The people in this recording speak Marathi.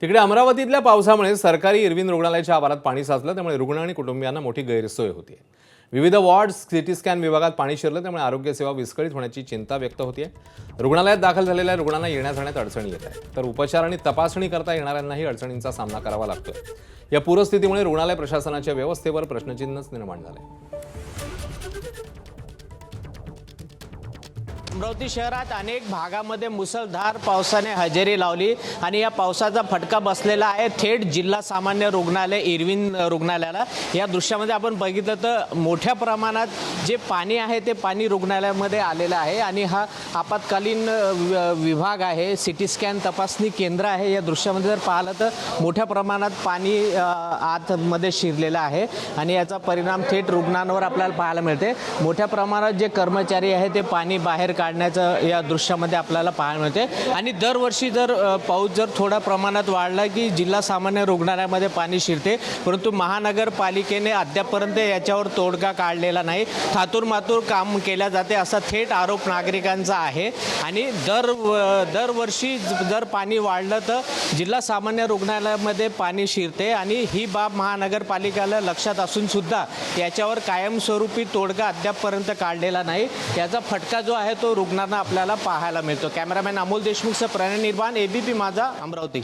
तिकडे अमरावतीतल्या पावसामुळे सरकारी इरविन रुग्णालयाच्या आवारात पाणी साचलं, त्यामुळे रुग्ण आणि कुटुंबियांना मोठी गैरसोय होतीये। विविध वॉर्ड सिटी स्कॅन विभागात पाणी शिरलं, त्यामुळे आरोग्य सेवा विस्कळीत होण्याची चिंता व्यक्त होतीये। रुग्णालयात दाखल झालेल्या रुग्णांना येण्या जाण्यात अडचणी येत आहेत, तर उपचार आणि तपासणी करता येणाऱ्यांनाही अडचणींचा सामना करावा लागतोय। या पूरस्थितीमुळे रुग्णालय प्रशासनाच्या व्यवस्थेवर प्रश्नचिन्हच निर्माण झालंय। अमरावती शहरात अनेक भागामध्ये मुसळधार पावसाने हजेरी लावली आणि या पावसाचा फटका बसलेला आहे थेट जिल्हा सामान्य रुग्णालय इरविन रुग्णालयाला। या दृश्यामध्ये आपण बघितलं तर मोठ्या प्रमाणात जे पाणी आहे ते पाणी रुग्णालयामध्ये आलेलं आहे आणि हा आपत्कालीन विभाग आहे, सिटी स्कॅन तपासणी केंद्र आहे। या दृश्यामध्ये जर पाहिलं तर मोठ्या प्रमाणात पाणी आतमध्ये शिरलेलं आहे आणि याचा परिणाम थेट रुग्णांवर आपल्याला पाहायला मिळते। मोठ्या प्रमाणात जे कर्मचारी आहे ते पाणी बाहेर काढण्याचं या दृश्यामध्ये आपल्याला पाहायला मिळते आणि दरवर्षी जर पाऊस जर थोड्या प्रमाणात वाढला की जिल्हा सामान्य रुग्णालयामध्ये पाणी शिरते, परंतु महानगरपालिकेने अद्यापर्यंत याच्यावर तोडगा काढलेला नाही। थातूरमातूर काम केल्या जाते असा थेट आरोप नागरिकांचा आहे आणि दरवर्षी जर पाणी वाढलं तर जिल्हा सामान्य रुग्णालयामध्ये पाणी शिरते आणि ही बाब महानगरपालिकेला लक्षात असून सुद्धा याच्यावर कायमस्वरूपी तोडगा अद्यापर्यंत काढलेला नाही। याचा फटका जो आहे तो रुग्णांना आपल्याला पाहायला मिळतो। कॅमेरामॅन अमोल देशमुखसह प्रणय निर्वाण, एबीपी माझा, अमरावती।